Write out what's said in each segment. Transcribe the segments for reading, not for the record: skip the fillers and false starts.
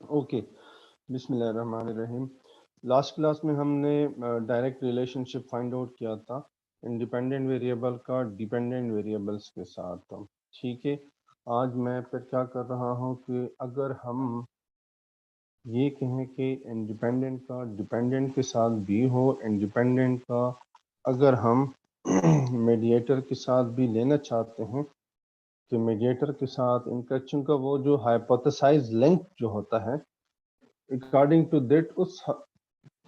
Okay, بسم اللہ الرحمن الرحیم۔ لاسٹ کلاس میں ہم نے ڈائریکٹ ریلیشن شپ فائنڈ آؤٹ کیا تھا انڈیپینڈنٹ ویریبل کا ڈیپینڈنٹ ویریبلس کے ساتھ، ٹھیک ہے۔ آج میں پھر کیا کر رہا ہوں کہ اگر ہم یہ کہیں کہ انڈیپینڈنٹ کا ڈیپینڈنٹ کے ساتھ بھی ہو، انڈیپینڈنٹ کا اگر ہم میڈیٹر کے ساتھ بھی لینا چاہتے ہیں کہ میڈیٹر کے ساتھ ان کا چونکہ وہ جو ہائپوتھیسائز لنک جو ہوتا ہے اکارڈنگ ٹو دیٹ اس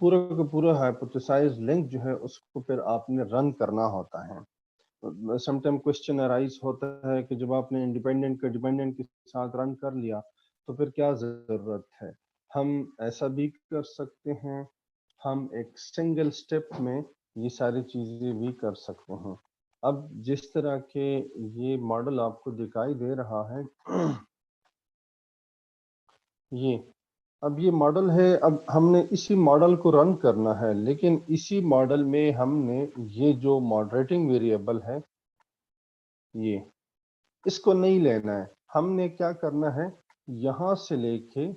پورا کا پورا ہائپوتھیسائز لنک جو ہے اس کو پھر آپ نے رن کرنا ہوتا ہے۔ سم ٹائم کوشچن ارائز ہوتا ہے کہ جب آپ نے انڈیپینڈنٹ کا ڈیپینڈنٹ کے ساتھ رن کر لیا تو پھر کیا ضرورت ہے؟ ہم ایسا بھی کر سکتے ہیں، ہم ایک سنگل سٹیپ میں یہ ساری چیزیں بھی کر سکتے ہیں۔ اب جس طرح کے یہ ماڈل آپ کو دکھائی دے رہا ہے، اب یہ ماڈل ہے، اب ہم نے اسی ماڈل کو رن کرنا ہے، لیکن اسی ماڈل میں ہم نے یہ جو ماڈریٹنگ ویریبل ہے یہ اس کو نہیں لینا ہے۔ ہم نے کیا کرنا ہے، یہاں سے لے کے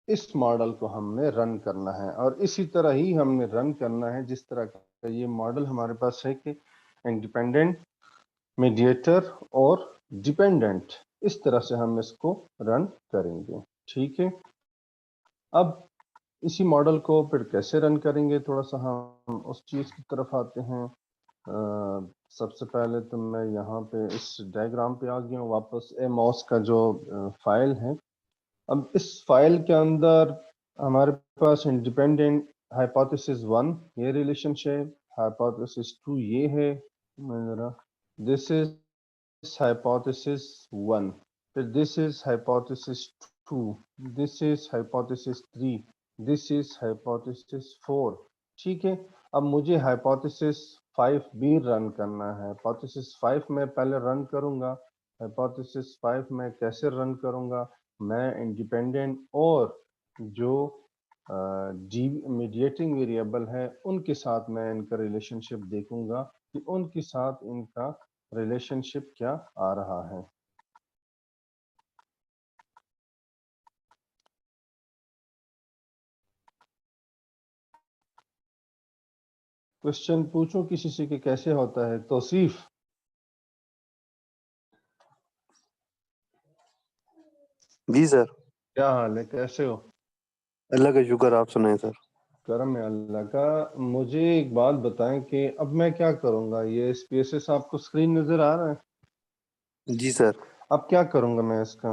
اس ماڈل کو ہم نے رن کرنا ہے، اور اسی طرح ہی ہم نے رن کرنا ہے جس طرح کا یہ ماڈل ہمارے پاس ہے کہ انڈیپینڈنٹ، میڈیٹر اور ڈیپینڈنٹ، اس طرح سے ہم اس کو رن کریں گے، ٹھیک ہے۔ اب اسی ماڈل کو پھر کیسے رن کریں گے، تھوڑا سا ہم اس چیز کی طرف آتے ہیں۔ سب سے پہلے تو میں یہاں پہ اس ڈائیگرام پہ آ گیا ہوں واپس، ماؤس کا جو فائل ہے۔ اب اس فائل کے اندر ہمارے پاس انڈیپینڈنٹ ہائپوتھیسس 1 یہ ریلیشن شپ، ہائپوتھیسس 2 یہ ہے، دس از ہائپوتھیسس 1، پھر دس از ہائپوتھیسس 2، دس از ہائپوتھیسس 3، دس از ہائپوتھیسس 4، ٹھیک ہے۔ اب مجھے ہائپوتھیسس 5 بھی رن کرنا ہے۔ ہائپوتھیسس 5 میں پہلے رن کروں گا۔ ہائپوتھیسس 5 میں کیسے رن کروں گا؟ میں انڈیپینڈنٹ اور جو میڈیٹنگ ویریبل ہے ان کے ساتھ میں ان کا ریلیشن شپ دیکھوں گا کہ ان کے ساتھ ان کا ریلیشن شپ کیا آ رہا ہے۔ کوشچن پوچھوں کسی سے کہ کیسے ہوتا ہے؟ توصیف، جی سر، کیا حال ہے، کیسے ہو؟ اللہ کا شکر، آپ سنائیں سر۔ کرم ہے اللہ کا۔ مجھے ایک بات بتائیں کہ اب میں کیا کروں گا؟ یہ اسپیسز آپ کو اسکرین نظر آ رہا ہے؟ جی سر، اب کیا کروں گا میں اس کا؟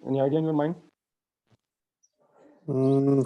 Any idea in your mind?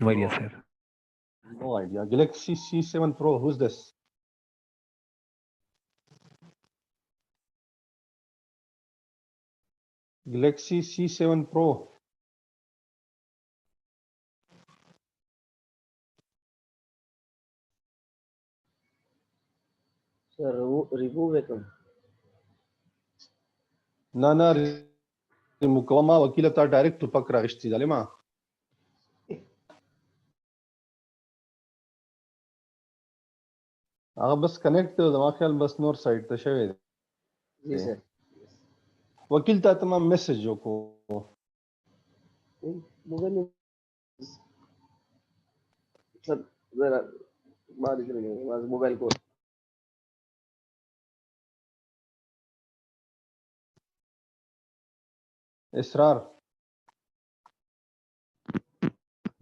No idea, sir. no idea. Galaxy C7 Pro, who's this? Galaxy C7 Pro. Sir, remove it. نانا مقاومة وكيلة دايركت بكرة اشتي دالما بس كونكت ما خيال بس نور سايت تشوي Yes, sir. وكيلتا تمام مسج کو Mobile sir, ذرا بعد كده موبايل كود. اسرار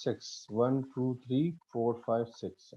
6, 1 2 3 4 5 6।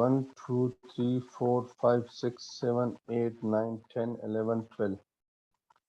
1 2 3 4 5 6 7 8 9 10 11 12।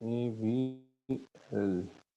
AVL,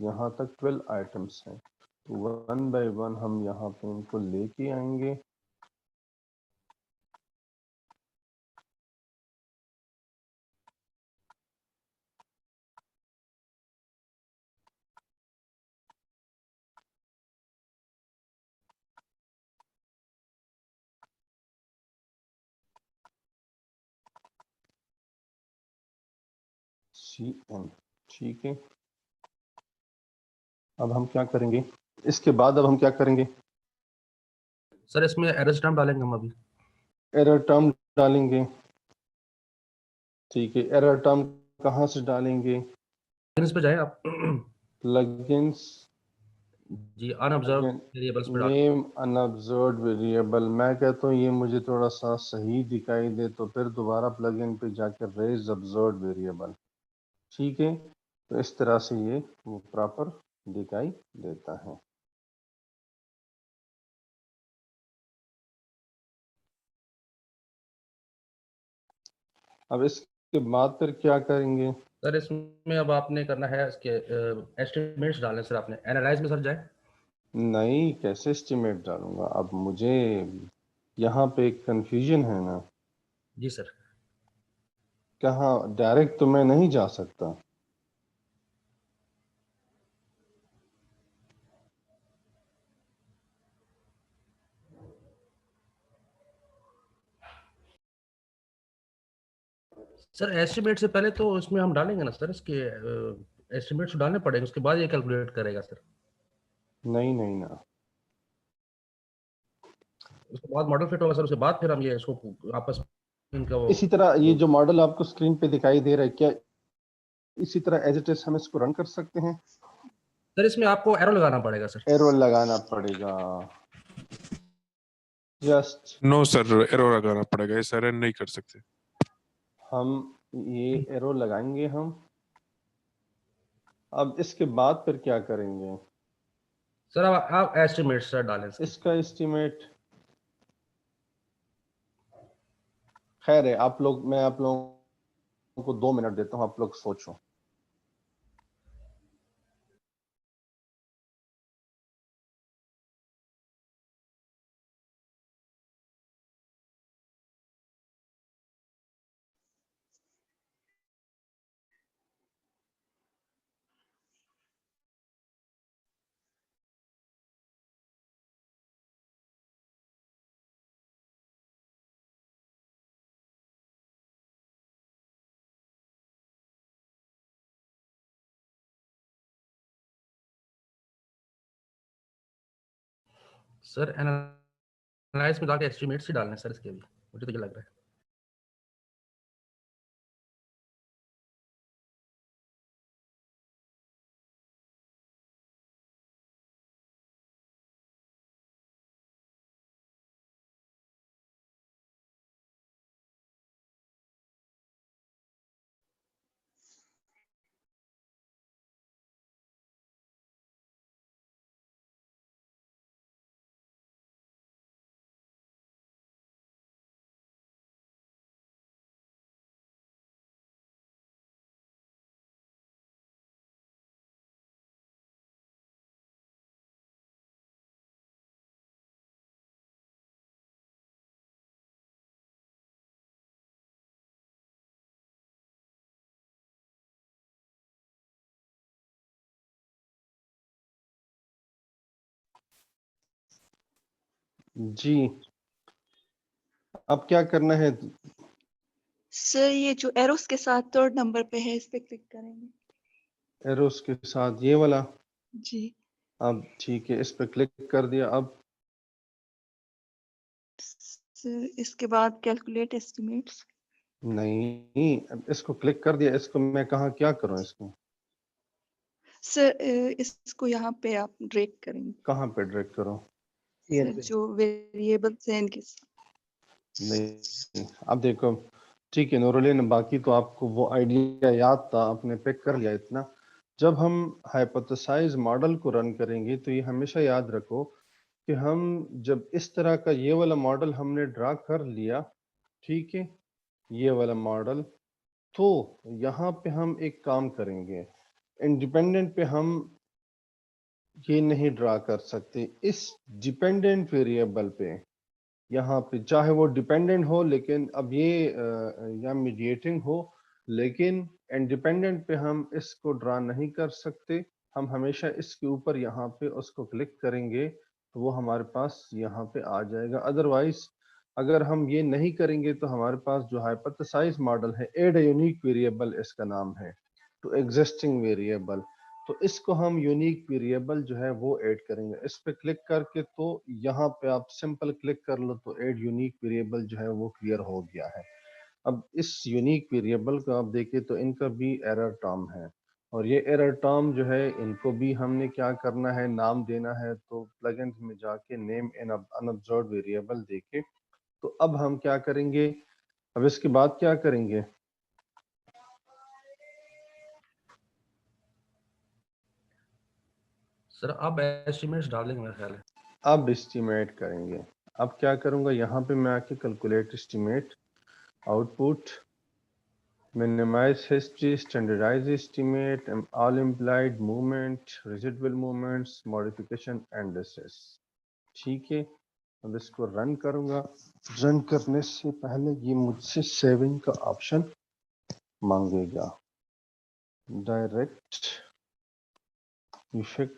یہاں تک 12 آئٹمس ہیں، ون بائی ون ہم یہاں پہ ان کو لے کے آئیں گے. سی این، ٹھیک ہے. اب ہم کیا کریں گے اس کے بعد؟ اب ہم کیا کریں گے؟ سر اس میں ایرر اسٹمپ ڈالیں گے ہم ابھی. ایرر ٹرم ڈالیں گے. ٹھیک ہے، ایرر ٹرم کہاں سے ڈالیں گے؟ اس پہ جائیں آپ. پلگنس، جی ان آبزرو ویریبلس پہ ڈالیں. نیم ان آبزروڈ ویریبل. میں کہتا ہوں یہ مجھے تھوڑا سا صحیح دکھائی دے تو پھر دوبارہ پلگ ان پہ جا کے ریز آبزروڈ ویریبل. ٹھیک ہے، تو اس طرح سے یہ وہ پراپر دکھائی دیتا ہے. اب اس کے بعد پھر کیا کریں گے؟ سر اس میں اب آپ نے کرنا ہے اس کے ایسٹیمیٹس ڈالنے. سر آپ نے اینالائز میں سر جائیں. نہیں، کیسے اسٹیمیٹ ڈالوں گا؟ اب مجھے یہاں پہ ایک کنفیوژن ہے نا. جی سر. کہاں ڈائریکٹ تو میں نہیں جا سکتا. سر ایسٹیمیٹ سے پہلے تو اس میں ہم ڈالیں گے نا سر، اس کے ایسٹیمیٹس ڈالنے پڑیں گے، اس کے بعد یہ کیلکولیٹ کرے گا سر. نہیں نہیں نا، اس کے بعد ماڈل فٹ ہوگا سر، اس کے بعد پھر ہم یہ اس کو آپس میں ان کا وہ اسی طرح یہ جو ماڈل آپ کو اسکرین پہ دکھائی دے رہا ہے، کیا اسی طرح ایز اٹ از ہم اس کو رن کر سکتے ہیں؟ سر اس میں آپ کو ایرو لگانا پڑے گا سر. ایرو لگانا پڑے گا. جسٹ نو سر، ایرر لگانا پڑے گا، ایسا رن نہیں کر سکتے. ہم یہ ایرو لگائیں گے ہم. اب اس کے بعد پھر کیا کریں گے؟ سر اب آپ ایسٹیمیٹ سر ڈالیں اس اس کا اسٹیمیٹ خیر ہے. آپ لوگ، میں آپ لوگوں کو 2 منٹ دیتا ہوں، آپ لوگ سوچو. سر اینالائز میں جا کے ایسٹیمیٹس ہی ڈالنے سر اس کے بھی، مجھے تو یہ لگ رہا ہے. جی اب کیا کرنا ہے؟ سر یہ جو ایروس کے ساتھ 3rd نمبر پہ ہے، اس پہ کلک کریں گے. ایروس کے ساتھ یہ والا. جی اب ٹھیک ہے، اس پہ کلک کر دیا. اب سر اس کے بعد کیلکولیٹ ایسٹیمیٹس. نہیں، اب اس کو کلک کر دیا. اس کو میں کہاں کیا کروں؟ اس کو سر اس کو یہاں پہ آپ ڈریگ کریں گے. کہاں پہ ڈریگ کروں؟ سر جو ویریبلس ہیں ان کے ساتھ. نہیں، اب دیکھو. ٹھیک ہے نورالدین، باقی تو آپ کو وہ آئیڈیا یاد تھا، آپ نے پک کر لیا اتنا. جب ہم ہائپوتھیسائز ماڈل کو رن کریں گے تو یہ ہمیشہ یاد رکھو کہ ہم جب اس طرح کا یہ والا ماڈل ہم نے ڈرا کر لیا، ٹھیک ہے، یہ والا ماڈل، تو یہاں پہ ہم ایک کام کریں گے. انڈیپینڈنٹ پہ ہم یہ نہیں ڈرا کر سکتے اس ڈیپینڈنٹ ویریبل پہ. یہاں پہ چاہے وہ ڈیپینڈنٹ ہو لیکن اب یہ یا میڈیٹنگ ہو لیکن انڈیپینڈنٹ پہ ہم اس کو ڈرا نہیں کر سکتے. ہم ہمیشہ اس کے اوپر یہاں پہ اس کو کلک کریں گے تو وہ ہمارے پاس یہاں پہ آ جائے گا. ادروائز اگر ہم یہ نہیں کریں گے تو ہمارے پاس جو ہائپوتھیسائز ماڈل ہے ایڈ اے یونیک ویریبل اس کا نام ہے ٹو ایگزسٹنگ ویریبل. تو اس کو ہم یونیک ویریبل جو ہے وہ ایڈ کریں گے. اس پہ کلک کر کے تو یہاں پہ آپ سمپل کلک کر لو تو ایڈ یونیک ویریبل جو ہے وہ کلیئر ہو گیا ہے. اب اس یونیک ویریبل کو آپ دیکھیں تو ان کا بھی ایرر ٹرم ہے اور یہ ایرر ٹرم جو ہے ان کو بھی ہم نے کیا کرنا ہے نام دینا ہے. تو پلگنز میں جا کے نیم ان انابزروڈ ویریبل دے کے تو اب ہم کیا کریں گے. اب اس کے بعد کیا کریں گے سر اب ایسٹیمیٹس ڈال دیں گے میرا خیال ہے. اب اسٹیمیٹ کریں گے. اب کیا کروں گا یہاں پہ میں آ کے calculate estimate out put minimize history, standardize estimate, all implied movement, residual movements, modification indices. ٹھیک ہے اب اس کو رن کروں گا. رن کرنے سے پہلے یہ مجھ سے سیونگ کا آپشن مانگے گا. Direct effect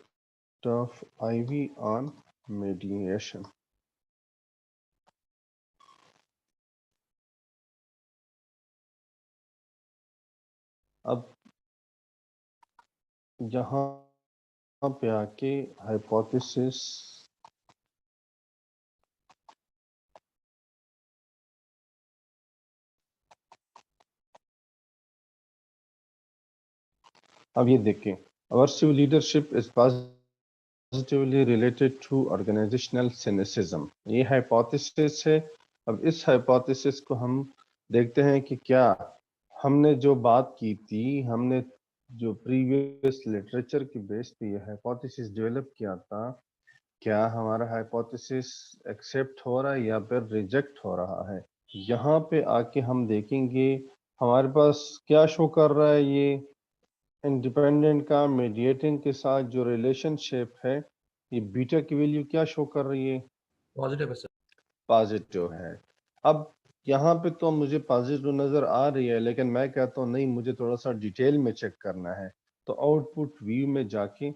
of IV on mediation. اب یہاں پہ آ کے ہائپوتھیسس اب یہ دیکھیں aversive leadership is positively related to organizational cynicism. یہ ہائپوتھیسس ہے. اب اس ہائپوتھیسس کو ہم دیکھتے ہیں کہ کیا ہم نے جو بات کی تھی ہم نے جو پریویس لٹریچر کی بیس پہ یہ ہائپوتھیسس ڈیولپ کیا تھا کیا ہمارا ہائپوتھیسس ایکسیپٹ ہو رہا ہے یا پھر ریجیکٹ ہو رہا ہے. یہاں پہ آ کے ہم دیکھیں گے ہمارے پاس کیا شو کر رہا ہے. یہ انڈیپینڈنٹ کا میڈیٹنگ کے ساتھ جو ریلیشن شپ ہے یہ بیٹا کی ویلیو کیا شو کر رہی ہے پازیٹیو ہے سر. پازیٹیو ہے. اب یہاں پہ تو مجھے پازیٹیو نظر آ رہی ہے لیکن میں کہتا ہوں نہیں مجھے تھوڑا سا ڈیٹیل میں چیک کرنا ہے. تو آؤٹ پٹ ویو میں جا کے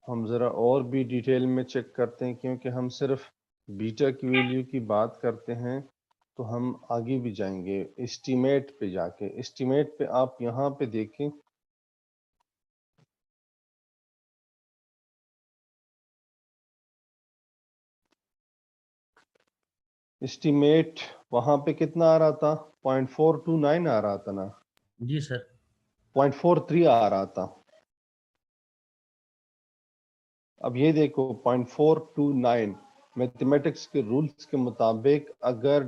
ہم ذرا اور بھی ڈیٹیل میں چیک کرتے ہیں کیونکہ ہم صرف بیٹا کی ویلیو کی بات کرتے ہیں تو ہم آگے بھی جائیں گے. اسٹیمیٹ پہ جا کے اسٹیمیٹ پہ آپ یہاں پہ دیکھیں اسٹیمیٹ وہاں پہ کتنا آ رہا تھا 0.429 آ رہا تھا نا جی سر. 0.43 آ رہا تھا. اب یہ دیکھو 0.429 میتھمیٹکس کے رولز کے مطابق اگر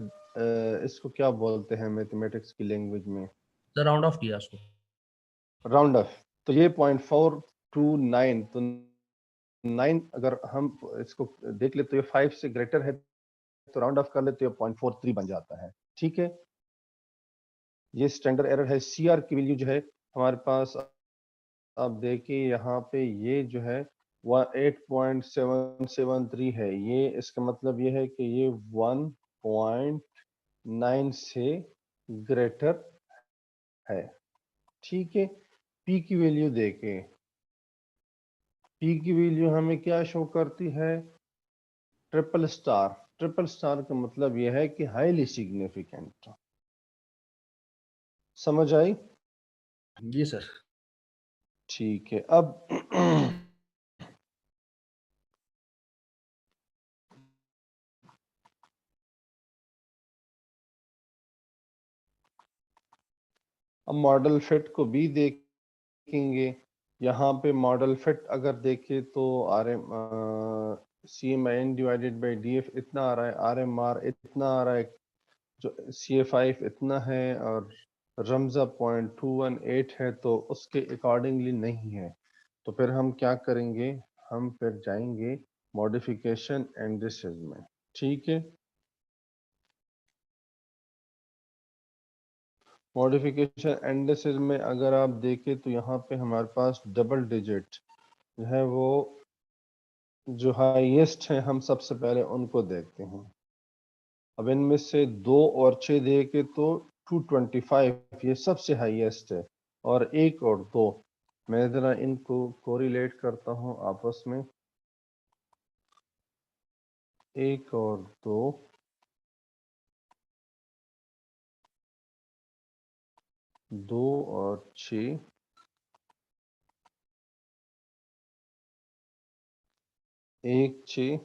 اس کو کیا بولتے ہیں میتھمیٹکس کی لینگویج میں سر راؤنڈ آف کیا اس کو. Round of. تو یہ 0.429 تو 9 اگر ہم اس کو دیکھ لیں تو یہ 5 سے گریٹر ہے تو راؤنڈ آف کر لے تو یہ 0.43 بن جاتا ہے. ٹھیک ہے یہ اسٹینڈرڈ ایرر ہے. سی آر کی ویلیو جو ہے ہمارے پاس آپ دیکھیں یہاں پہ یہ جو ہے 8.773 ہے. یہ اس کا مطلب یہ ہے کہ یہ 1.9 سے گریٹر ہے. ٹھیک ہے پی کی ویلیو دیکھیں. پی کی ویلیو ہمیں کیا شو کرتی ہے ٹرپل سٹار. ٹرپل سٹار کا مطلب یہ ہے کہ ہائیلی سگنیفیکنٹ. سمجھ آئی؟ جی سر. ٹھیک ہے. اب ماڈل فٹ کو بھی دیکھیں گے. یہاں پہ ماڈل فٹ اگر دیکھیں تو R M C M I N divided by D F اتنا آ رہا ہے. آر ایم آر اتنا آ رہا ہے جو سی ایف آئی اتنا ہے اور رمزہ 0.218 ہے تو اس کے اکارڈنگلی نہیں ہے. تو پھر ہم کیا کریں گے ہم پھر جائیں گے ماڈیفیکیشن انڈیسز میں. ٹھیک ہے ماڈیفیکیشن انڈیسز میں اگر آپ دیکھیں تو یہاں پہ ہمارے پاس ڈبل ڈیجٹ جو ہے وہ جو ہائیسٹ ہیں ہم سب سے پہلے ان کو دیکھتے ہیں. اب ان میں سے 2 اور 6 دے کے تو 225 یہ سب سے ہائیسٹ ہے، اور 1 اور 2 میں ذرا ان کو کوریلیٹ کرتا ہوں آپس میں. 1 اور 2 2 اور 6 1 6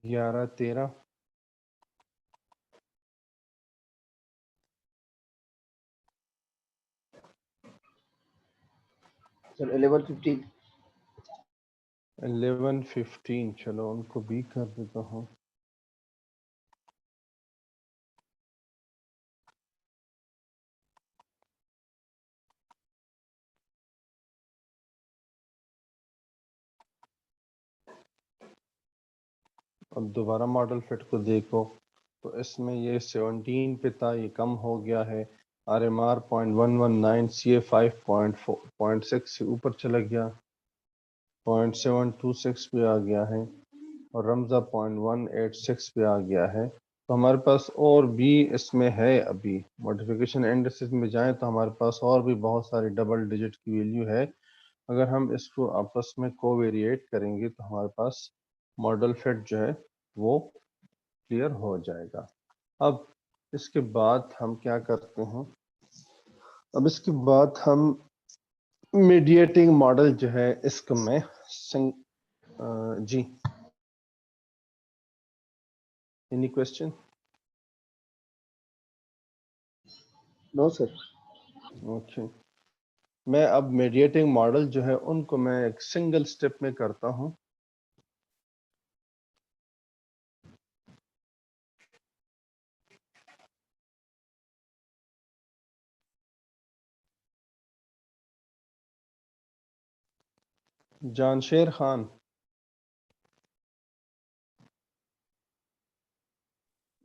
11 13 سر 11:15. 11 15 چلو ان کو بھی کر دیتا ہوں. اب دوبارہ ماڈل فٹ کو دیکھو تو اس میں یہ 17 پہ تھا، یہ کم ہو گیا ہے. آر ایم آر 0.119 سی اے 5.6 سے اوپر چلا گیا، 0.726 پہ آ گیا ہے، اور رمزہ 0.186 پہ آ گیا ہے. تو ہمارے پاس اور بھی اس میں ہے، ابھی ماڈیفیکیشن انڈیسز میں جائیں تو ہمارے پاس اور بھی بہت ساری ڈبل ڈیجٹ کی ویلیو ہے. اگر ہم اس کو آپس میں کو ویریٹ کریں گے تو ہمارے پاس ماڈل فٹ جو ہے وہ کلیئر ہو جائے گا. اب اس کے بعد ہم کیا کرتے ہیں، اب اس کے بعد ہم میڈیٹنگ ماڈل جو ہے اس کو میں جی اینی کوشچن؟ نو سر. اوکے، میں اب میڈیٹنگ ماڈل جو ہے ان کو میں ایک سنگل سٹیپ میں کرتا ہوں. جان شیر خان،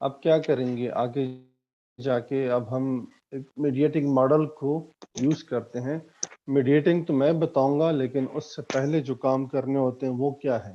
اب کیا کریں گے آگے جا کے؟ اب ہم میڈیٹنگ ماڈل کو یوز کرتے ہیں. میڈیٹنگ تو میں بتاؤں گا، لیکن اس سے پہلے جو کام کرنے ہوتے ہیں وہ کیا ہے؟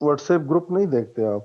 واٹس ایپ گروپ نہیں دیکھتے آپ؟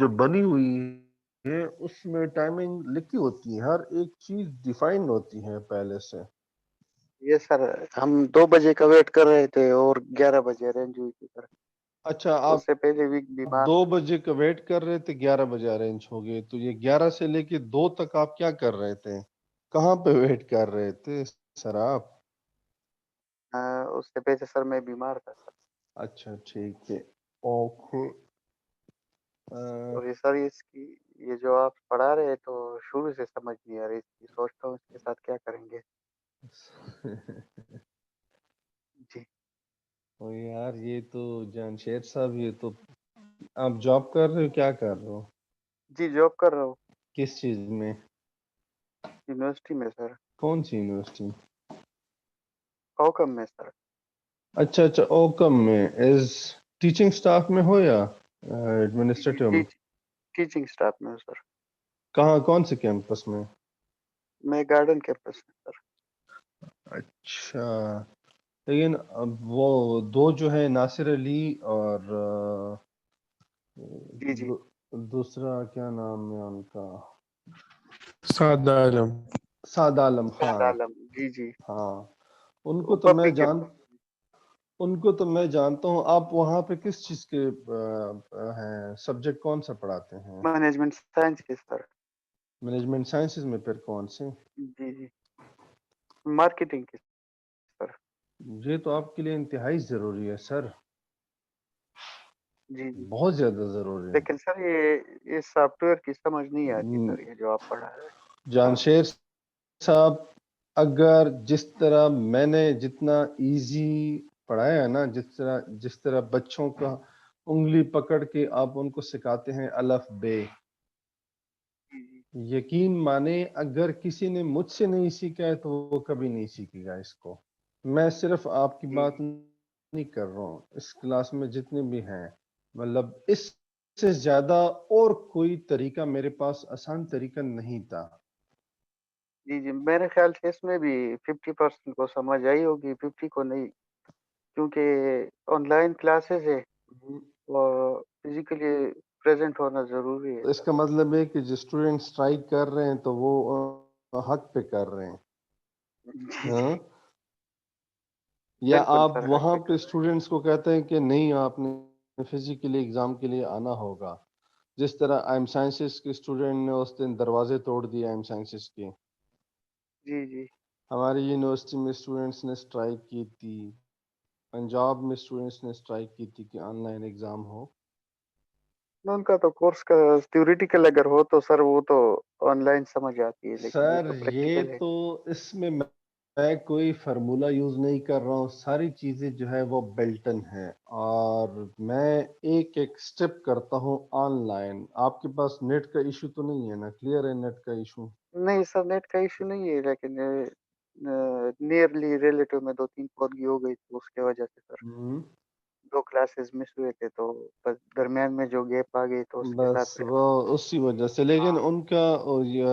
جو بنی ہوئی ہے اس میں ٹائمنگ لکھی ہوتی ہے، ہر ایک چیز ڈیفائن ہوتی ہے پہلے سے. یہ سر ہم 2 بجے کا ویٹ کر رہے تھے اور 11 بجے ارینج ہوئی تھی سر. اچھا، اس آپ سے پہلے ویک بیمار 2 تھا. بجے کا ویٹ کر رہے تھے، 11 بجے ارینج ہو گئے، تو یہ 11 سے لے کے 2 تک آپ کیا کر رہے تھے؟ کہاں پہ ویٹ کر رہے تھے سر آپ؟ اس سے پہلے سر میں بیمار تھا سر. اچھا ٹھیک ہے، اوکے. اور یہ سر اس کی یہ جو آپ پڑھا رہے تو شروع سے سمجھ نہیں آ رہی. اس کی سوچتا ہوں اس کے ساتھ کیا کریں گے. جی او یار، یہ تو جان شیر صاحب، یہ تو آپ جاب کر رہے ہو، کیا کر رہے ہو؟ جی جاب کر رہا ہوں کس چیز میں؟ یونیورسٹی میں سر. کون سی یونیورسٹی؟ کوکم میں سر. اچھا اچھا، اوکم میں ایز ٹیچنگ سٹاف میں ہو یا ایڈمنسٹریٹو میں؟ ٹیچنگ اسٹاف میں ہوں سر. کہاں، کون سے کیمپس میں؟ میں گارڈن کیمپس میں سر. اچھا، لیکن اب وہ 2 جو ہے ناصر علی اور جی جی دوسرا کیا نام ہے ان کا؟ سعد عالم. سعد عالم خان. عالم. جی جی ہاں، ان کو تو میں جانتا ہوں. آپ وہاں پہ کس چیز کے ہیں سبجیکٹ، کون سا پڑھاتے ہیں؟ مینجمنٹ سائنس کے سر. مینجمنٹ سائنسز میں پھر کون سے؟ جی جی مارکیٹنگ کے سر. یہ تو آپ کے لیے انتہائی ضروری ہے سر، جی جی بہت زیادہ ضروری ہے. لیکن سر یہ سافٹ ویئر کی سمجھ نہیں آتی سر، یہ جو آپ پڑھا رہے ہیں. جان شیر صاحب اگر جس طرح میں نے جتنا ایزی پڑھایا ہے نا، جس طرح بچوں کا انگلی پکڑ کے آپ ان کو سکھاتے ہیں الف بے، یقین مانے اگر کسی نے مجھ سے نہیں سیکھا ہے تو وہ کبھی نہیں سیکھے گا اس کو۔ میں صرف آپ کی بات نہیں کر رہا ہوں، اس کلاس میں جتنے بھی ہیں، مطلب اس سے زیادہ اور کوئی طریقہ میرے پاس آسان طریقہ نہیں تھا۔ جی جی، میرے خیال سے اس میں بھی 50% کو سمجھ آئی ہوگی، 50 کو نہیں، کیونکہ آن لائن کلاسز ہے اور فزیکلی پریزنٹ ہونا ضروری ہے اس کا مطلب ہے کہ جو اسٹوڈینٹ اسٹرائک کر رہے ہیں تو وہ حق پہ کر رہے ہیں، جی ہاں؟ جی یا بالکل آپ سر، حق وہاں پہ پہ کر رہے اسٹوڈینٹس کو کہتے ہیں کہ نہیں آپ نے فزیکلی ایگزام کے لیے آنا ہوگا، جس طرح ایم سائنسز کے اسٹوڈینٹ نے اس دن دروازے توڑ دیے ایم سائنسز کے، جی جی ہماری یونیورسٹی میں اسٹوڈینٹس نے اسٹرائک کی تھی، پنجاب میں اسٹوڈینٹس نے اسٹرائک کی تھی کہ آن لائن ایگزام ہو۔ ان کا تو کورس کا تھیوریٹیکل اگر ہو تو سر وہ تو آن لائن سمجھ آتی ہے، لیکن یہ سر تو یہ پریکٹیکل ہے۔ تو اس میں میں کوئی فارمولہ یوز نہیں کر رہا ہوں، ساری چیزیں جو ہے وہ بلٹن ہیں، اور میں ایک ایک سٹیپ کرتا ہوں آن لائن۔ آپ کے پاس نیٹ کا ایشو تو نہیں ہے نا؟ کلیئر ہے نیٹ کا ایشو؟ نہیں سر، نیٹ کا ایشو نہیں ہے، لیکن نیئرلی ریلیٹیو میں 2-3 پودگی ہو گئی تو اس کی وجہ سے سر ہوں، 2 کلاسز مس ہوئے تھے، تو بس درمیان میں جو گیپ آ گئی تو اس کے بس ساتھ پھر وہ اسی وجہ سے، لیکن ان کا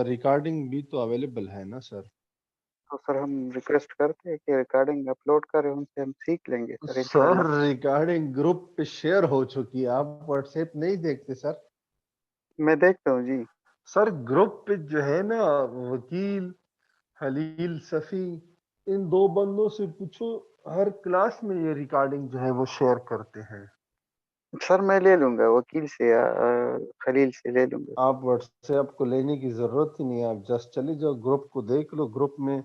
ریکارڈنگ بھی تو اویلیبل ہے نا سر؟ تو سر ہم ریکویسٹ کرتے ہیں کہ ریکارڈنگ اپلوڈ کریں، ان سے ہم سیکھ لیں گے سر سر انشاءاللہ۔ ریکارڈنگ گروپ پہ شیئر ہو چکی ہے، آپ واٹس ایپ نہیں دیکھتے سر؟ میں دیکھتا ہوں جی۔ سر گروپ پہ جو ہے نا وکیل، خلیل صفی، ان 2 بندوں سے پوچھو، ہر کلاس میں یہ ریکارڈنگ جو ہے وہ شیئر کرتے ہیں۔ سر میں لے لوں گا وکیل سے یا خلیل سے لے لوں گا سر۔ آپ واٹس ایپ کو لینے کی ضرورت ہی نہیں ہے، آپ جسٹ چلے جاؤ گروپ کو دیکھ لو، گروپ میں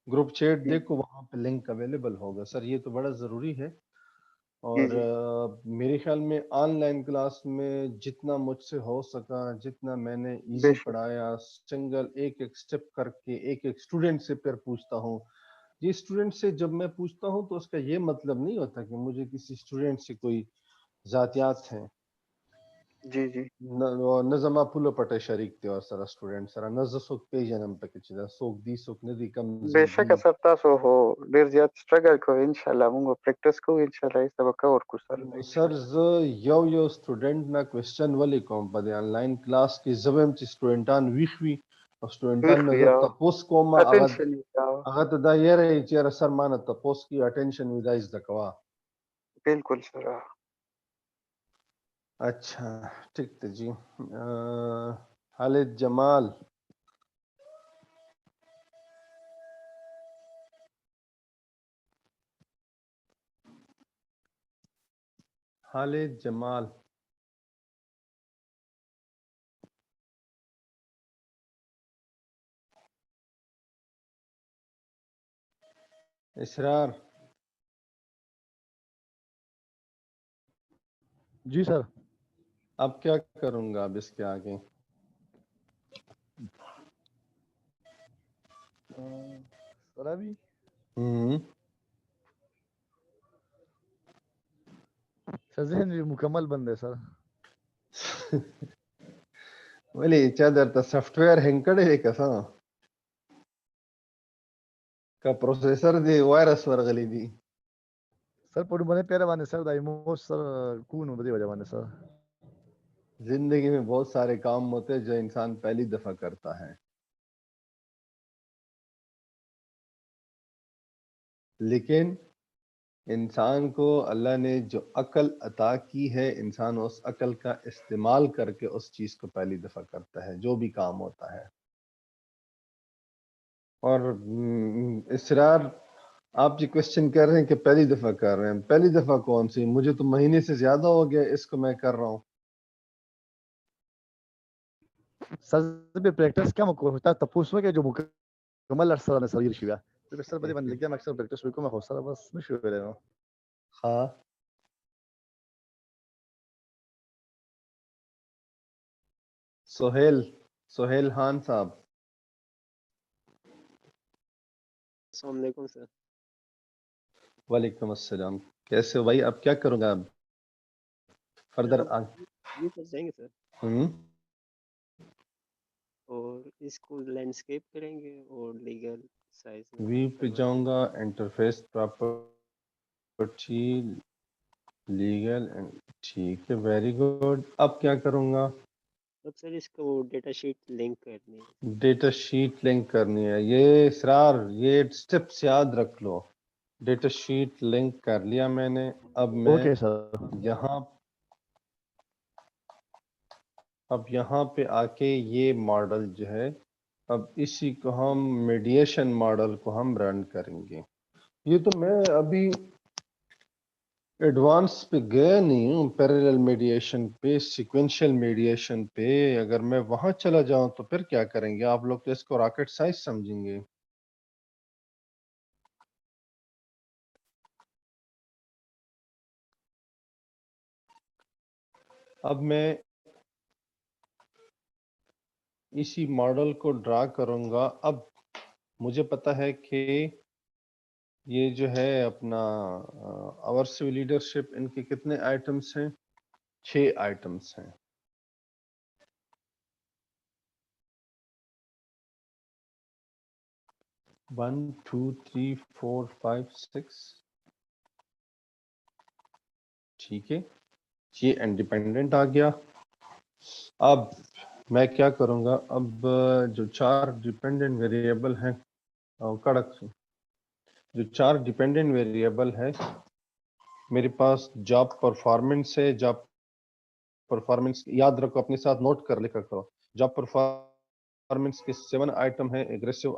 گروپ چیٹ جی دیکھو، وہاں پہ لنک اویلیبل ہوگا سر، یہ تو بڑا ضروری ہے۔ جی اور جی میرے خیال میں آن لائن کلاس میں جتنا مجھ سے ہو سکا، جتنا میں نے بے ایزی شک۔ پڑھایا، سنگل ایک ایک سٹیپ کر کے ایک ایک اسٹوڈنٹ سے پھر پوچھتا ہوں۔ یہ اسٹوڈنٹ سے جب میں پوچھتا ہوں تو اس کا یہ مطلب نہیں ہوتا کہ مجھے کسی اسٹوڈنٹ سے کوئی ذاتیات ہیں۔ جی جی نظم پھولو پٹے شریک تھے اور سارا اسٹوڈنٹ سارا نظر سوک پی جنم پہ کچھ سوک دی سوک ندی کم بے زی شک دی۔ سر، تاسو هو ډیر زیات سټرګل کوئ، انشاءالله موږ پریکټس کوو، انشاءالله یې سبق ورکو سر سر انشاءالله۔ ز یو سٹوڈنٹ نا کوېسچن ولی کوم په دې آنلاین کلاس کې زبم چې سټوډنټان ویښ وي او سټوډنټان ویښ نه وي زه او تپوس کوم، اټینشن یې کاوه، هغه ته دا یاره چې سر مانه تپوس کی اټینشن وی دا زده کوا۔ بالکل سر۔ اچھا ٹھیک ہے جی۔ خالد جمال، خالد جمال، اسرار، جی سر۔ اب کیا کروں گا اب اس کے آگے؟ سر ابھی سر ذہن بھی مکمل بند ہے سر۔ ولی چا درته سافټ ویر هینګ کړی دی که څه؟ که پروسیسر دی وایرس ورغلی دی؟ سر پوری بنے پیرے باندې سر دای مو سر کونو بدی وجہ باندې سر۔ زندگی میں بہت سارے کام ہوتے ہیں جو انسان پہلی دفعہ کرتا ہے، لیکن انسان کو اللہ نے جو عقل عطا کی ہے، انسان اس عقل کا استعمال کر کے اس چیز کو پہلی دفعہ کرتا ہے جو بھی کام ہوتا ہے۔ اور اسرار آپ جو کوشچن کر رہے ہیں کہ پہلی دفعہ کر رہے ہیں، پہلی دفعہ کون سی؟ مجھے تو مہینے سے زیادہ ہو گیا اس کو میں کر رہا ہوں۔ سر به پریکټس کوم کو تا تاسو کې جو مکمل سره نه سر شي بیا په سر باندې باندې کې اکثر پریکټس وکوم خو سره بس نشو ویلای نو۔ ہاں سہیل خان صاحب، السلام علیکم سر. وعلیکم السلام. کیسے ہو بھائی؟ اب کیا کروں گا اب فردر یہ پر جائیں گے سر اور اس کو لینڈسکیپ کریں گے اور لیگل سائز میں ویو پہ کروا جاؤں دیں گا, انٹرفیس پراپرٹی لیگل. ٹھیک ہے, ویری گڈ. اب کیا کروں گا؟ اب سر اس کو ڈیٹا شیٹ لنک کرنی ہے. ڈیٹا شیٹ لنک کرنی ہے. یہ اسرار, یہ سٹیپس یاد رکھ لو. ڈیٹا شیٹ لنک کر لیا میں نے. اب میں اوکے سر. یہاں پہ آ کے یہ ماڈل جو ہے, اب اسی کو ہم میڈیشن ماڈل کو ہم رن کریں گے. یہ تو میں ابھی ایڈوانس پہ گیا نہیں ہوں, پیریلل میڈیشن پہ, سیکوینشل میڈیشن پہ. اگر میں وہاں چلا جاؤں تو پھر کیا کریں گے آپ لوگ؟ تو اس کو راکٹ سائز سمجھیں گے. اب میں اسی ماڈل کو ڈرا کروں گا. اب مجھے پتا ہے کہ یہ جو ہے اپنا آورس لیڈرشپ, ان کے کتنے آئٹمس ہیں؟ 6 آئٹمس ہیں. One two three four five six. ٹھیک ہے, یہ انڈیپینڈنٹ آ گیا. اب میں کیا کروں گا؟ اب جو 4 ڈیپینڈنٹ ویریبل ہیں, کڑک سے جو 4 ڈیپینڈنٹ ویریبل ہے میرے پاس, جاب پرفارمنس ہے. جاب پرفارمنس یاد رکھو, اپنے ساتھ نوٹ کر لکھا کرو. جاب پرفارمنس کے 7 آئٹم ہے, ایگریسو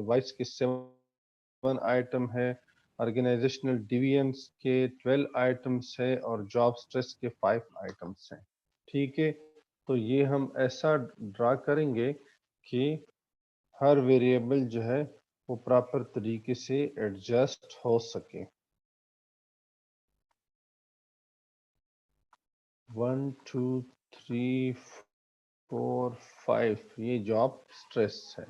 وائس کے 7 آئٹم ہے, آرگنائزیشنل ڈیوینس کے 12 آئٹمس ہے, اور جاب سٹریس کے 5 آئٹمس ہیں. ٹھیک ہے, تو یہ ہم ایسا ڈرا کریں گے کہ ہر ویریبل جو ہے وہ پراپر طریقے سے ایڈجسٹ ہو سکے. 1 2 3 4 5 یہ جاب سٹریس ہے.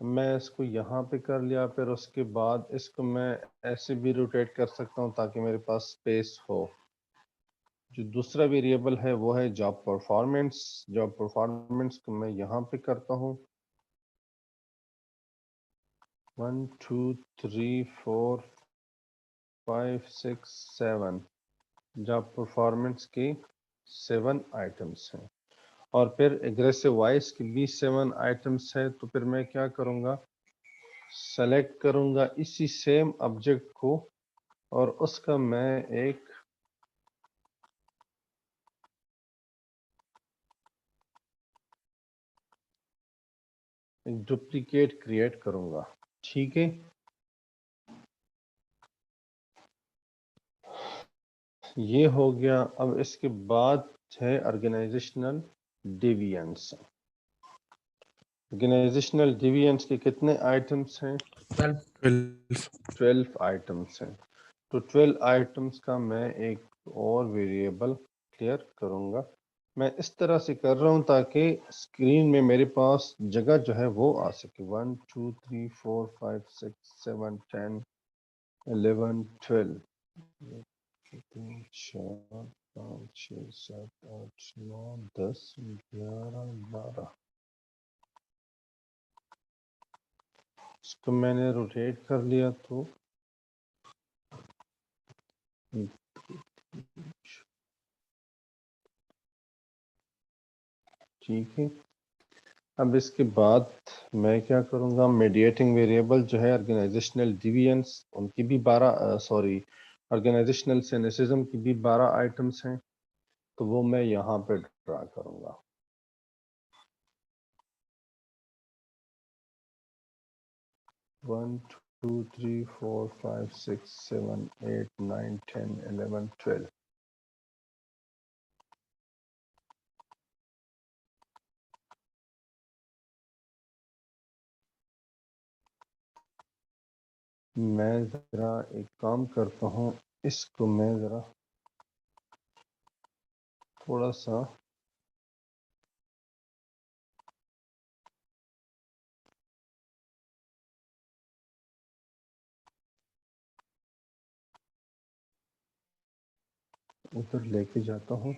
میں اس کو یہاں پہ کر لیا. پھر اس کے بعد اس کو میں ایسے بھی روٹیٹ کر سکتا ہوں تاکہ میرے پاس سپیس ہو. جو دوسرا ویریبل ہے وہ ہے جاب پرفارمنس. جاب پرفارمنس کو میں یہاں پہ کرتا ہوں 1 2 3 4 5 6 7. جاب پرفارمنس کی 7 آئٹمس ہیں, اور پھر ایگریسو وائس کی بھی 7 آئٹمس ہے. تو پھر میں کیا کروں گا؟ سلیکٹ کروں گا اسی سیم آبجیکٹ کو, اور اس کا میں ایک ڈپلیکیٹ کریٹ کروں گا. ٹھیک ہے, یہ ہو گیا. اب اس کے بعد ہے آرگنائزیشنل ڈیوینس. آرگنائزیشنل ڈیوینس کے کتنے آئٹمس ہیں؟ 12 آئٹمس ہیں. تو 12 آئٹمس کا میں ایک اور ویریبل کلیئر کروں گا. میں اس طرح سے کر رہا ہوں تاکہ اسکرین میں میرے پاس جگہ جو ہے وہ آ سکے. 1 2 3 4 5 6 7 10 11 12 3 4 5 6 7 8 9 10 11 12. اس کو میں نے روٹیٹ کر لیا. تو ٹھیک ہے, اب اس کے بعد میں کیا کروں گا؟ میڈیٹنگ ویریبل جو ہے آرگنائزیشنل ڈیوینس, ان کی بھی 12 آرگنائزیشنل سینیسزم کی بھی 12 آئٹمس ہیں. تو وہ میں یہاں پہ ڈرا کروں گا. 1 2 3 4 5 6 7 8 9 10 11 12. میں ذرا ایک کام کرتا ہوں, اس کو میں ذرا تھوڑا سا ادھر لے کے جاتا ہوں.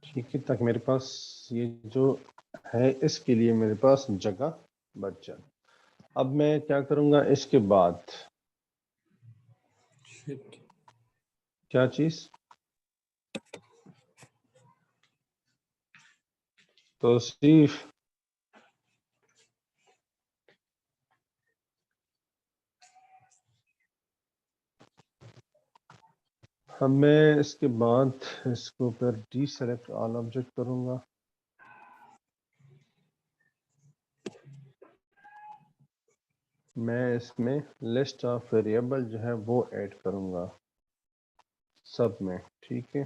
ٹھیک ہے، تک میرے پاس یہ جو ہے اس کے لیے میرے پاس جگہ بچ جائے. اب میں کیا کروں گا اس کے بعد؟ کیا چیز؟ توصیف. اب میں اس کے بعد اس کو پھر ڈی سلیکٹ آل آبجیکٹ کروں گا. میں اس میں لسٹ آف ویریبل جو ہے وہ ایڈ کروں گا سب میں. ٹھیک ہے،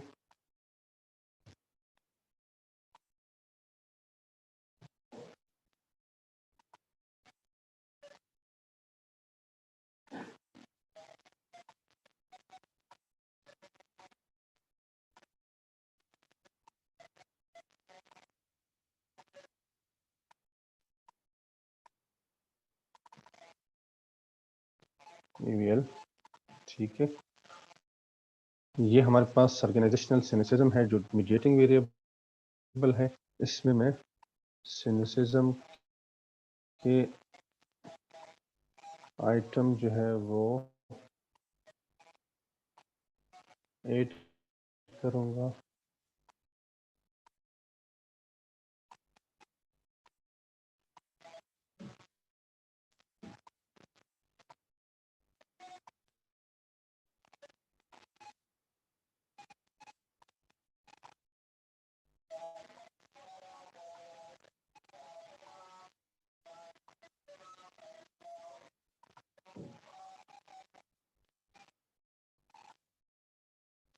EVL. ٹھیک ہے، یہ ہمارے پاس آرگنائزیشنل سینیسزم ہے جو میڈیٹنگ ویریبل ہے. اس میں سینیسزم کے آئٹم جو ہے وہ ایڈ کروں گا.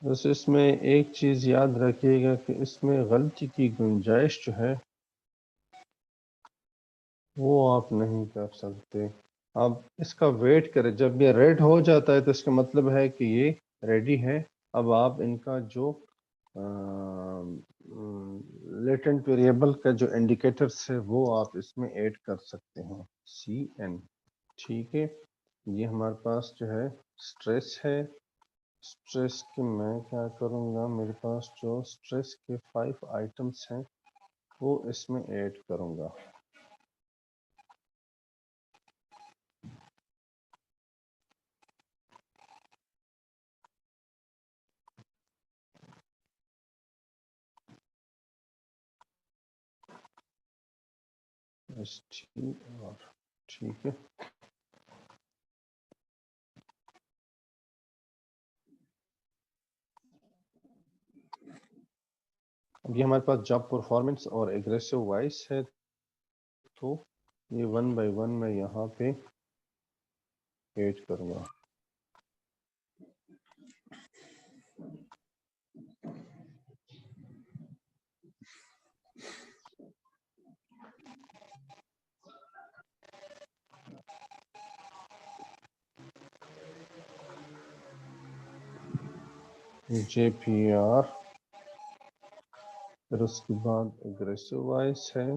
بس اس میں ایک چیز یاد رکھیے گا کہ اس میں غلطی کی گنجائش جو ہے وہ آپ نہیں کر سکتے. آپ اس کا ویٹ کریں، جب یہ ریڈ ہو جاتا ہے تو اس کا مطلب ہے کہ یہ ریڈی ہے. اب آپ ان کا جو لیٹنٹ ویریبل کا جو انڈیکیٹرز ہے وہ آپ اس میں ایڈ کر سکتے ہیں. CN. ٹھیک ہے، یہ ہمارے پاس جو ہے سٹریس ہے. سٹریس کے میں کیا کروں گا، میرے پاس جو سٹریس کے 5 آئٹمس ہیں وہ اس میں ایڈ کروں گا. STR. ٹھیک ہے، اب یہ ہمارے پاس جاب پرفارمنس اور ایگریسو وائس ہے تو یہ 1 بائی 1 میں یہاں پہ ایڈ کروں گا. JPR. پھر اس کے بعد ایگریسو وائس ہے.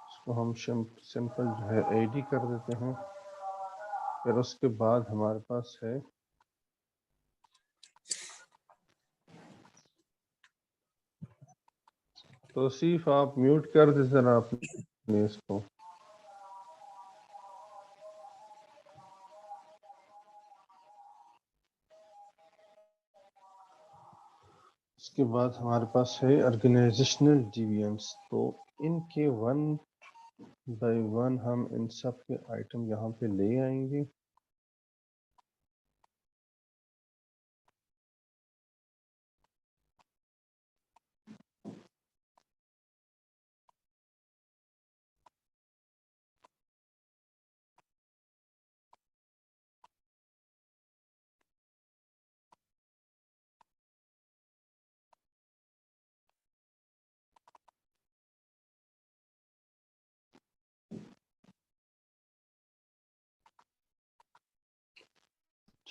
اس کو ہم سمپل جو ہے AD کر دیتے ہیں. پھر اس کے بعد ہمارے پاس ہے توصیف. آپ میوٹ کر دیں ذرا اپنے اس کو. اس کے بعد ہمارے پاس ہے آرگنائزیشنل ڈیوینس. تو ان کے 1 بائی 1 ہم ان سب کے آئٹم یہاں پہ لے آئیں گے.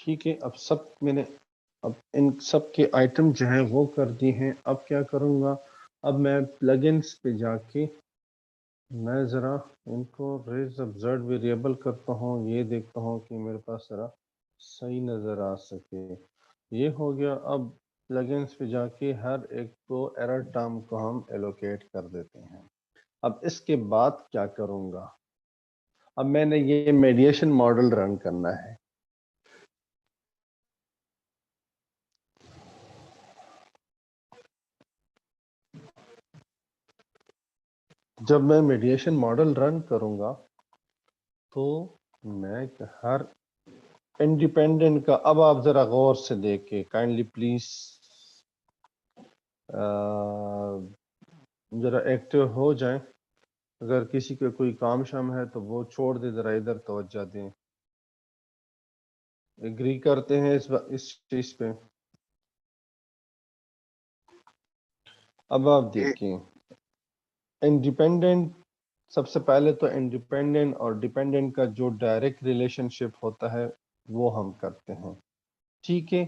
ٹھیک ہے، اب سب میں نے اب ان سب کے آئٹم جو ہیں وہ کر دی ہیں. اب کیا کروں گا، اب میں پلگ انس پہ جا کے میں ذرا ان کو ریز ابزرڈ ویریبل کرتا ہوں، یہ دیکھتا ہوں کہ میرے پاس ذرا صحیح نظر آ سکے. یہ ہو گیا. اب پلگ انس پہ جا کے ہر ایک کو ایرر ٹرم کو ہم ایلوکیٹ کر دیتے ہیں. اب اس کے بعد کیا کروں گا، اب میں نے یہ میڈیشن ماڈل رن کرنا ہے. جب میں میڈیشن ماڈل رن کروں گا تو میں ہر انڈیپینڈنٹ کا، اب آپ ذرا غور سے دیکھ کے کائنڈلی پلیز ذرا ایکٹیو ہو جائیں. اگر کسی کا کوئی کام شام ہے تو وہ چھوڑ دے، ذرا ادھر توجہ دیں. ایگری کرتے ہیں اس چیز پہ؟ اب آپ دیکھیں انڈیپینڈنٹ، سب سے پہلے تو انڈیپینڈنٹ اور ڈیپینڈنٹ کا جو ڈائریکٹ ریلیشن شپ ہوتا ہے وہ ہم کرتے ہیں. ٹھیک ہے،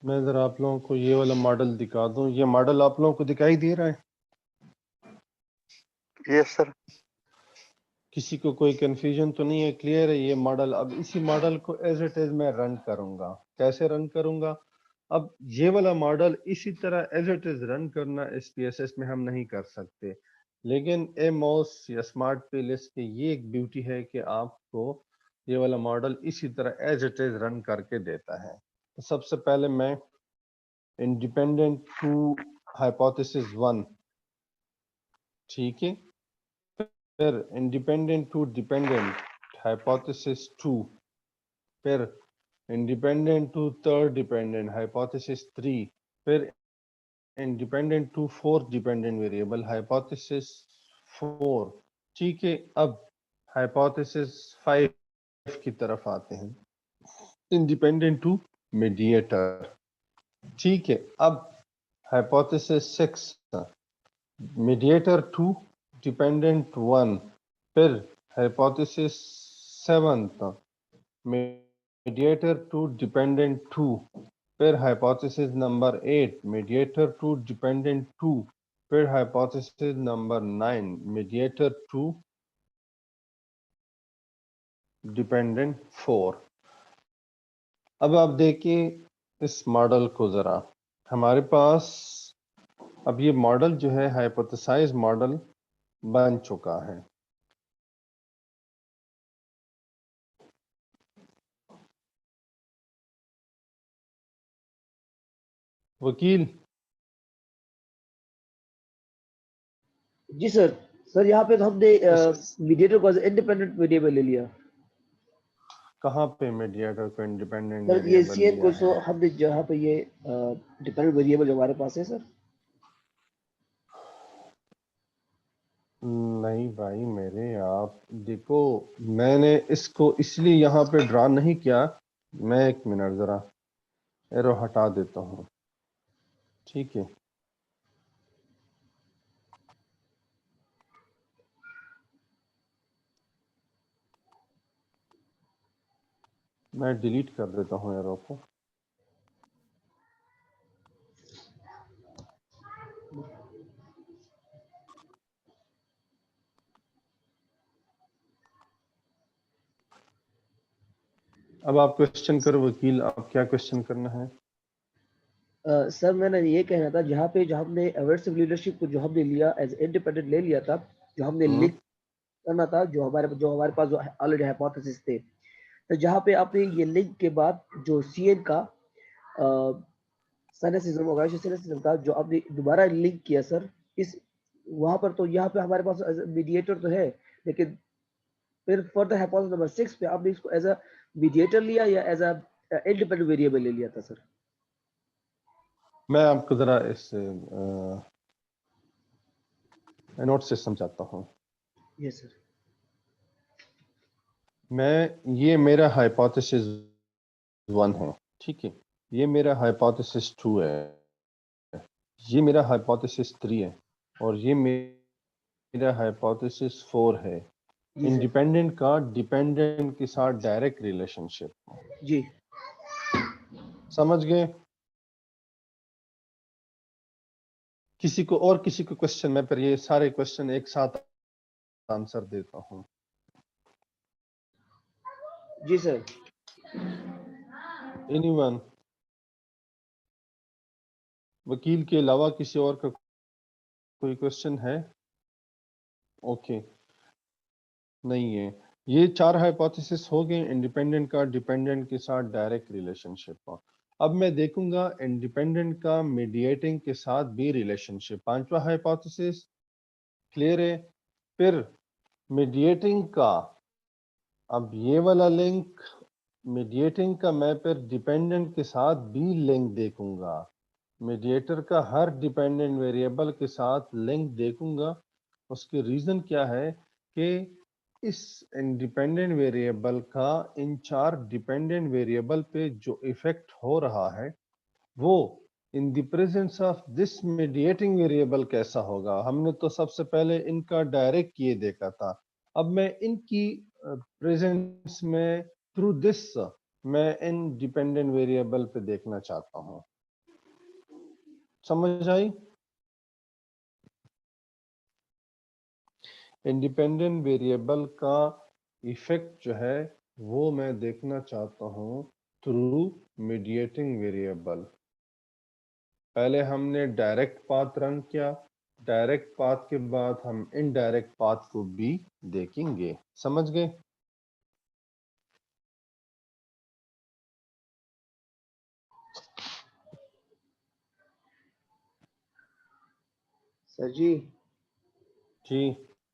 میں ذرا آپ لوگوں کو یہ والا ماڈل دکھا دوں. یہ ماڈل آپ لوگوں کو دکھائی دے رہا ہے؟ یس سر. کسی کو کوئی کنفیوژن تو نہیں ہے؟ کلیئر ہے یہ ماڈل؟ اب اسی ماڈل کو ایز اٹ از میں رن کروں گا. کیسے رن کروں گا؟ اب یہ والا ماڈل اسی طرح ایز اٹ از رن کرنا اس پی ایس ایس میں ہم نہیں کر سکتے، لیکن اے موس یا اسمارٹ پی لسٹ کی یہ ایک بیوٹی ہے کہ آپ کو یہ والا ماڈل اسی طرح ایز اٹ از رن کر کے دیتا ہے. سب سے پہلے میں انڈیپینڈنٹ ٹو ہائپوتھیسس 1، ٹھیک ہے، پھر انڈیپینڈنٹ ٹو ڈیپینڈنٹ ہائپوتھیسس 2، پھر independent to third dependent hypothesis 3، پھر independent to fourth dependent variable hypothesis 4. ٹھیک ہے، اب ہائپوتھیسس 5 کی طرف آتے ہیں، انڈیپینڈنٹ ٹو میڈیٹر. ٹھیک ہے، اب ہائپوتھیسس 6 میڈیٹر ٹو ڈیپینڈنٹ 1، پھر ہائپوتھیسس 7 میڈیٹر ٹو ڈیپینڈنٹ 2، پھر hypothesis number 8 mediator to dependent 2، پھر hypothesis number 9 mediator to dependent 4. اب آپ دیکھیں اس ماڈل کو ذرا، ہمارے پاس اب یہ ماڈل جو ہے ہائپوتھیسائز ماڈل بن چکا ہے. وکیل جی سر. سر یہاں پہ تو ہم نے میڈیٹر کو انڈیپینڈنٹ ویریبل لے لیا. کہاں پہ میڈیٹر کو انڈیپینڈنٹ سر یہ ویریبل سی این کو لیا ہے؟ ہم نے جہاں پہ یہ ڈیپینڈنٹ ویریبل جو ہمارے پاس ہے سر. نہیں بھائی میرے، آپ دیکھو میں نے اس کو اس لیے یہاں پہ ڈرا نہیں کیا. میں ایک منٹ ذرا ایرو ہٹا دیتا ہوں. ٹھیک ہے، میں ڈیلیٹ کر دیتا ہوں ایرو کو. اب آپ کوشچن کرو وکیل، آپ کیا کوشچن کرنا ہے؟ سر میں نے یہ کہنا تھا جہاں پہ جو ہم نے ایورٹس لیڈرشپ کو جو ہم نے لیا ایز انڈیپینڈنٹ لے لیا تھا، جو ہم نے ہوں، کرنا تھا جو ہمارے پاس جو آلریڈی ہائپوتھیسس تھے. تو جہاں پہ آپ نے یہ لنک کے بعد جو سی این کا سائنسزم آرگنائزیشن کا جو آپ نے دوبارہ لنک کیا سر اس وہاں پر، تو یہاں پہ ہمارے پاس میڈیٹر تو ہے، لیکن پھر فردر ہائپوتھیسس نمبر 6 پہ آپ نے اس کو ایز اے میڈیٹر لیا یا ایز اے انڈیپینڈنٹ ویریبل لے لیا تھا سر؟ میں آپ کو ذرا اس نوٹ سے سمجھاتا ہوں. یس سر. یہ میرا ہائپوتھیسس 1 ہے، ٹھیک ہے، یہ میرا ہائپوتھیسس 2 ہے، یہ میرا ہائپوتھیسس 3 ہے، اور یہ میرا ہائپوتھیسس 4 ہے. انڈیپینڈنٹ کا ڈیپینڈنٹ کے ساتھ ڈائریکٹ ریلیشن شپ. جی سمجھ گئے؟ کسی کو کوشچن، میں پھر یہ سارے کوشچن ایک ساتھ آنسر دیتا ہوں. جی سر. Anyone? وکیل کے علاوہ کسی اور کا کوئی کوشچن ہے؟ اوکے، نہیں ہے. یہ 4 ہائپوتھیسس ہو گئے، انڈیپینڈنٹ کا ڈیپینڈنٹ کے ساتھ ڈائریکٹ ریلیشن شپ. اب میں دیکھوں گا انڈیپینڈنٹ کا میڈیٹنگ کے ساتھ بھی ریلیشن شپ. 5واں ہائپوتھیسس کلیئر ہے. پھر میڈیٹنگ کا، اب یہ والا لنک میڈیٹنگ کا میں پھر ڈیپینڈنٹ کے ساتھ بھی لنک دیکھوں گا. میڈیٹر کا ہر ڈیپینڈنٹ ویریبل کے ساتھ لنک دیکھوں گا. اس کی ریزن کیا ہے کہ اس انڈیپینڈنٹ ویریبل کا ان 4 ڈیپینڈنٹ ویریبل پہ جو ایفیکٹ ہو رہا ہے وہ in the presence of this mediating variable کیسا ہوگا. ہم نے تو سب سے پہلے ان کا ڈائریکٹ یہ دیکھا تھا. اب میں ان کی پریزنس میں تھرو دس میں ان ڈیپینڈنٹ ویریبل پہ دیکھنا چاہتا ہوں. سمجھ آئی؟ انڈیپینڈنٹ ویریبل کا ایفیکٹ جو ہے وہ میں دیکھنا چاہتا ہوں تھرو میڈیٹنگ ویریبل. پہلے ہم نے ڈائریکٹ پاتھ رن کیا، ڈائریکٹ پاتھ کے بعد ہم انڈائریکٹ پاتھ کو بھی دیکھیں گے. سمجھ گئے؟ سر جی جی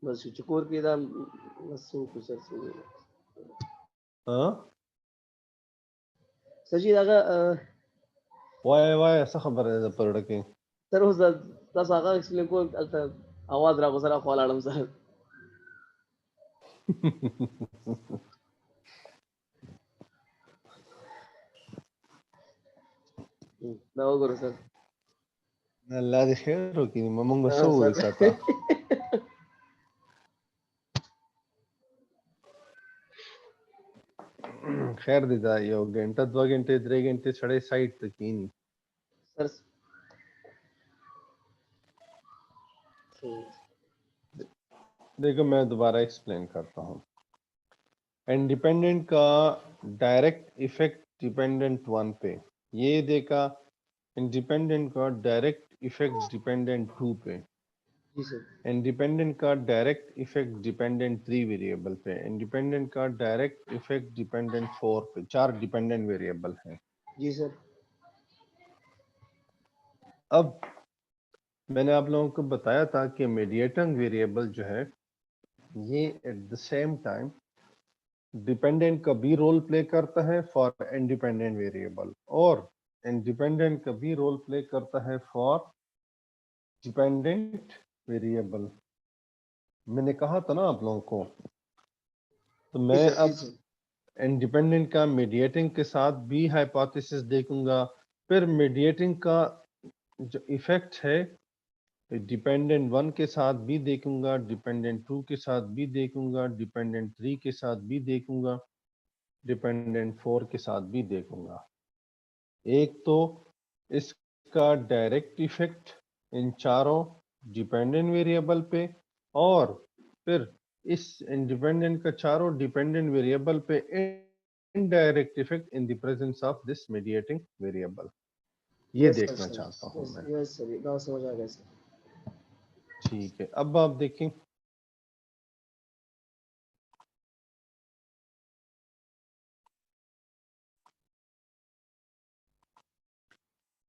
بس چکور کی دام بس سر ہاں سر جی داغا وای ایسا خبر ہے پرڑکے سر وہ دس آگا ایکسپلین کو آواز راکو سر آپ آڑم سر داو کرو سر اللہ دی خیر ہو کی ممنگ ہاں بسو ہوئے سر ساتا خیر دیتا یو گھنٹہ 2 گھنٹے 3 گھنٹے چھڑے سائٹ تکین سر دیکھو میں دوبارہ ایکسپلین کرتا ہوں. انڈیپینڈنٹ کا ڈائریکٹ ایفیکٹ ڈیپینڈنٹ 1 پہ، یہ دیکھا. انڈیپینڈنٹ کا ڈائریکٹ ایفیکٹ ڈیپینڈنٹ 2 پہ، جی سر. انڈیپینڈنٹ کا ڈائریکٹ ایفیکٹ ڈیپینڈنٹ 3 ویریبل پہ، انڈیپینڈنٹ کا ڈائریکٹ ایفیکٹ ڈیپینڈنٹ 4 پہ. 4 ڈیپینڈنٹ ویریبل ہیں. جی سر. اب میں نے آپ لوگوں کو بتایا تھا کہ میڈیٹنگ ویریبل جو ہے یہ at the same time dependent کا بھی رول پلے کرتا ہے فار انڈیپینڈنٹ ویریبل، اور انڈیپینڈنٹ کا بھی رول پلے کرتا ہے فار ڈیپینڈنٹ ویریبل. میں نے کہا تھا نا آپ لوگوں کو. تو میں اب انڈیپینڈنٹ کا میڈیٹنگ کے ساتھ بھی ہائپوتھیسس دیکھوں گا. پھر میڈیٹنگ کا جو ایفیکٹ ہے ڈیپینڈنٹ 1 کے ساتھ بھی دیکھوں گا، ڈیپینڈنٹ 2 کے ساتھ بھی دیکھوں گا، ڈیپینڈنٹ 3 کے ساتھ بھی دیکھوں گا، ڈیپینڈنٹ 4 کے ساتھ بھی دیکھوں گا. ایک تو اس کا direct effect in 4 dependent variable پہ، اور پھر اس انڈیپینڈنٹ کا 4 ڈیپینڈنٹ ویریبل پہ indirect effect in the presence of this mediating variable. یہ دیکھنا چاہتا ہوں میں. یس سر یہ سمجھ آ گیا سر. ٹھیک ہے، اب آپ دیکھیں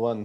1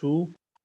2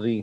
3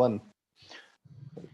1,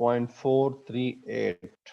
0.438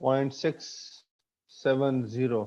0.670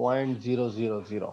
0.000।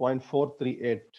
0.438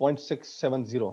0.670,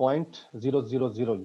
0.000।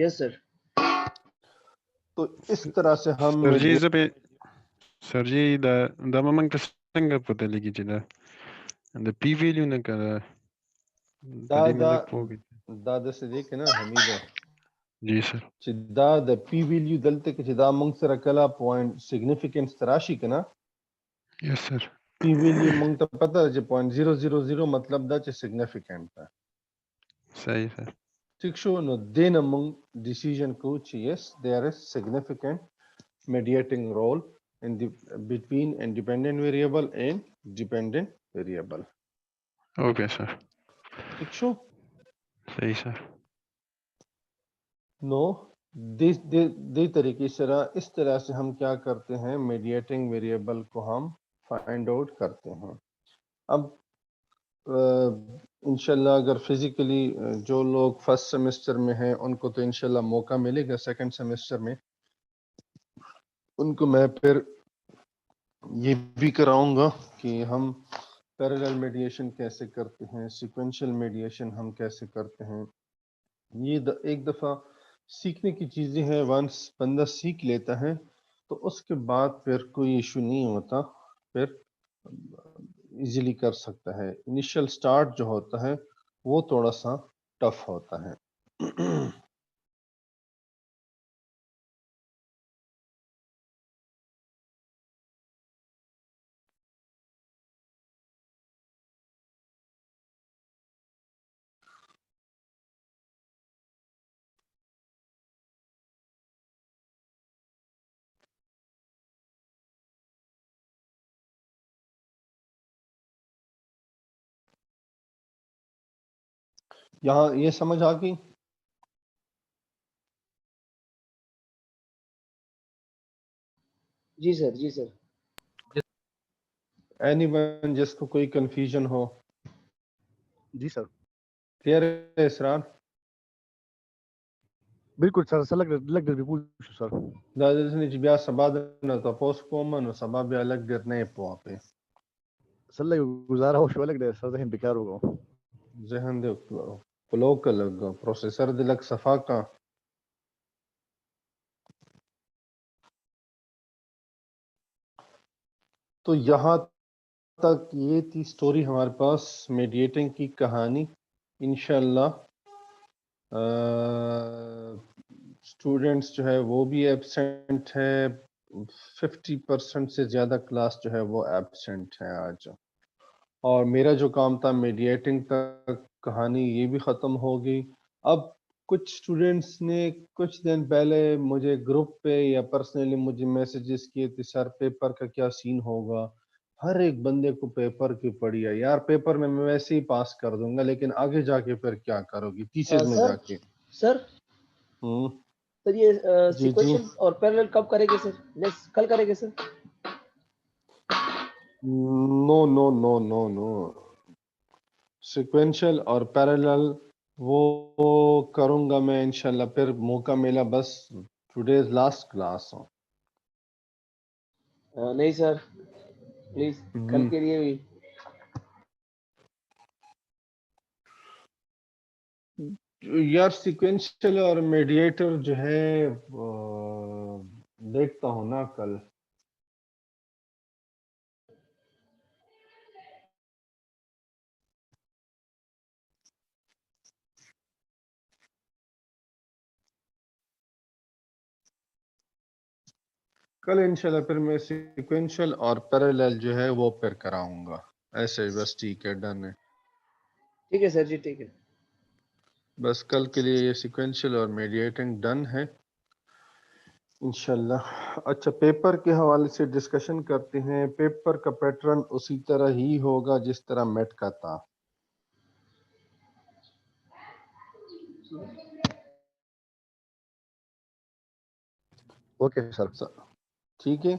Yes, sir. تو اس طرح سے ہم Sir G, da mamang kasanga po taligi jida. The P value na ka دا داسې دی که نه حمیده جی سر چې دا د پی ویلیو دلته کې چې دا موږ سره کله پوینټ سیګنیفیکنس ته راشي که نه یس سر پی ویلیو موږ ته پته ده چې 0.000 مطلب دا چې سیګنیفیکنٹ ده صحیح سر ٹھیک شو نو دې نه موږ ډیسیژن کوو چې یس دیر از سیګنیفیکنٹ میډیټینګ role in the between independent variable and dependent variable. Okay sir ٹھیک شو صحیح سر نو دی طریقے سے اس طرح سے ہم کیا کرتے ہیں میڈیٹنگ ویریبل کو ہم فائنڈ آؤٹ کرتے ہیں اب انشاءاللہ اگر فزیکلی جو لوگ فرسٹ سیمسٹر میں ہیں ان کو تو انشاءاللہ موقع ملے گا سیکنڈ سیمسٹر میں ان کو میں پھر یہ بھی کراؤں گا کہ ہم پیرالل میڈیشن کیسے کرتے ہیں سیکوینشل میڈیشن ہم کیسے کرتے ہیں یہ ایک دفعہ سیکھنے کی چیزیں ہیں ونس بندہ سیکھ لیتا ہے تو اس کے بعد پھر کوئی ایشو نہیں ہوتا پھر ایزیلی کر سکتا ہے انیشل سٹارٹ جو ہوتا ہے وہ تھوڑا سا ٹف ہوتا ہے یہاں یہ سمجھ آ گئی جی سر جی سر اینی ون جس کو کوئی کنفیوژن ہو جی سر کلیئر ہے اسرار بالکل سر سر لګ در پوښ سر دا د چې بیا سبا نه تاسو کوم نو سبا بیا لګ ډیر نه پوه په سر لګ گزاره او شو لګ در سر ذهن بیکار وګو ذهن دې فلو کا لګ پروسیسر دې لګ صفا کا تو یہاں تک یہ تھی سٹوری ہمارے پاس میڈیٹنگ کی کہانی انشاءاللہ اسٹوڈنٹس جو ہے وہ بھی ایبسینٹ ہے 50% سے زیادہ کلاس جو ہے وہ ایبسینٹ ہے آج اور میرا جو کام تھا میڈیٹنگ تک کہانی یہ بھی ختم ہو گئی اب کچھ اسٹوڈنٹس نے کچھ دن پہلے مجھے گروپ پہ یا پرسنلی مجھے میسیجز کیے تھے سر پیپر کا کیا سین ہوگا ہر ایک بندے کو پیپر کی پڑی ہے یار پیپر میں ویسے ہی پاس کر دوں گا لیکن آگے جا کے پھر کیا کرو گی تیسرے میں جا کے سر یہ جی سیکوینشل اور پیریلل کب کریں گے سر کل کریں گے سر نو نو نو نو نو سیکوینشل اور پیریلل وہ کروں گا میں انشاءاللہ پھر موقع ملا بس ٹوڈیز لاسٹ کلاس ہوں نہیں سر پلیز کل کے لیے بھی یار سیکوینشل اور میڈیٹر جو ہے دیکھتا ہوں نا کل کل انشاءاللہ پھر میں سیکوینشل اور پیریلل جو ہے وہ پھر کراؤں گا ایسے بس ٹھیک ہے ڈن ہے ٹھیک ہے سر جی ٹھیک ہے بس کل کے لیے یہ سیکوینشل اور میڈیٹنگ ڈن ہے انشاءاللہ اچھا پیپر کے حوالے سے ڈسکشن کرتے ہیں پیپر کا پیٹرن اسی طرح ہی ہوگا جس طرح میٹ کا تھا اوکے سر ٹھیک ہے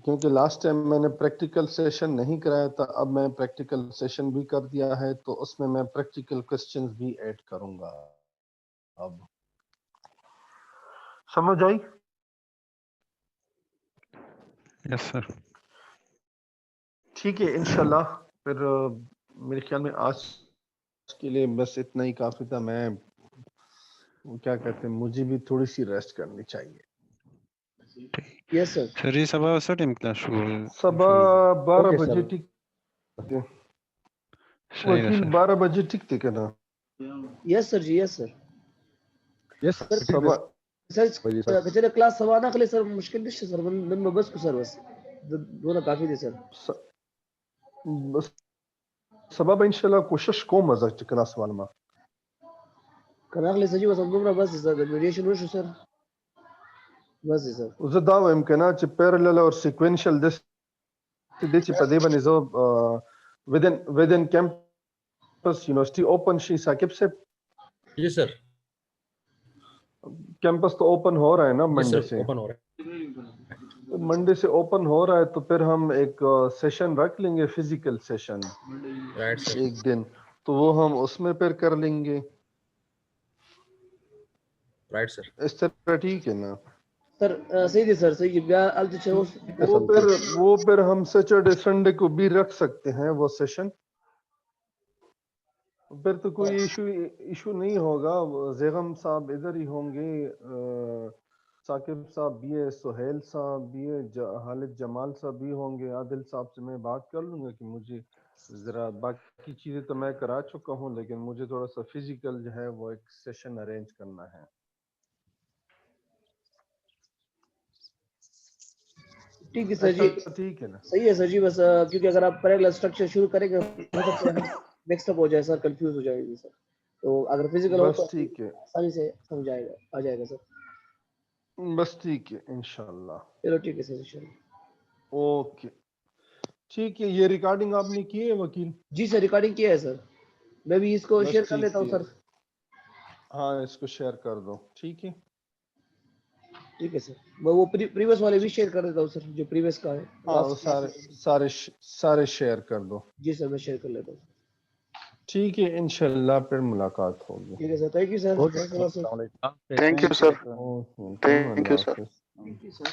کیونکہ لاسٹ ٹائم میں نے پریکٹیکل سیشن نہیں کرایا تھا اب میں پریکٹیکل سیشن بھی کر دیا ہے تو اس میں پریکٹیکل کوسچنز بھی ایڈ کروں گا اب سمجھ آئی یس سر ٹھیک ہے انشاءاللہ پھر میرے خیال میں آج کے لیے بس اتنا ہی کافی تھا میں وہ کیا کہتے ہیں مجھے بھی تھوڑی سی ریسٹ کرنی چاہیے. Yes, sir. سر جی صبح وسا ٹائم کلاس شروع صبح 12 Okay, بجے sir. ٹھیک تھے. صحیح ہے وکیل سر 12 بجے ٹھیک تھے نا. Yes, sir. Yes, sir. Yes, Sir, صبح سر کچھ کلاس سوانا خلی سر مشکل نشته سر من بس کو سر بس دونه کافی دي سر. بس سبب ان شاء الله کوشش کوم از چې کلاس والما کنه اخلي سجي بس دومره بس سر د میډیشن وشو سر بس سر. زه دا وایم کنه چې پیرالل او سیکوینشل د دې چې په دې باندې زه within campus یونیورسيټي اوپن شي ثاقب سے جی سر کیمپس تو اوپن ہو رہا ہے نا جی منڈے سر سے. اوپن ہو رہا ہے منڈے سے اوپن ہو رہا ہے تو پھر ہم ایک سیشن رکھ لیں گے فزیکل سیشن رائٹ سر ایک دن تو وہ ہم اس میں پھر کر لیں گے. رائٹ سر اس طرح ٹھیک ہے نا. سر صحیح دي سر صحیح بیا الته چې وہ پھر ہم سیٹرڈے سنڈے کو بھی رکھ سکتے ہیں وہ سیشن. پھر تو کوئی ایشو نہیں ہوگا. زیغم صاحب ادھر ہی ہوں گے, ثاقب صاحب بھی ہے, سہیل صاحب بھی ہے, خالد جمال صاحب بھی ہوں گے. عادل صاحب سے میں بات کر لوں گا کہ مجھے ذرا باقی چیزیں تو میں کرا چکا ہوں لیکن مجھے تھوڑا سا فزیکل جو ہے وہ ایک سیشن ارینج کرنا ہے. ٹھیک ہے سر جی ٹھیک ہے نا. صحیح ہے سر جی بس کیونکہ اگر آپ پیرالل اسٹرکچر شروع کریں گے ہو سکتا ہے مکس اپ ہو جائے سر کنفیوز ہو جائے گی سر. تو اگر فزیکل ہو تو بس ٹھیک ہے آسانی سے سمجھ آئے گا آ جائے گا سر. بس ٹھیک ہے انشاءاللہ. چلو ٹھیک ہے سر انشاءاللہ. اوکے ٹھیک ہے. یہ ریکارڈنگ آپ نے کی ہے وکیل؟ جی سر ریکارڈنگ کیا ہے سر. میں بھی اس کو بس شیئر کر ٹھیک لیتا ہوں ہے. سر. ہاں اس کو شیئر کر دو. ٹھیک ہے ٹھیک ہے سر میں وہ پریویس والے بھی شیئر کر دیتا ہوں سر جو پریویس کا ہے. ہاں وہ سارے شیئر کر دو. جی سر میں شیئر کر لیتا ہوں. ٹھیک ہے انشاءاللہ پھر ملاقات ہوگی. ٹھیک ہے سر تھینک یو سر. السلام علیکم. تھینک یو سر اللہ یو سر. حافظ. Thank you sir.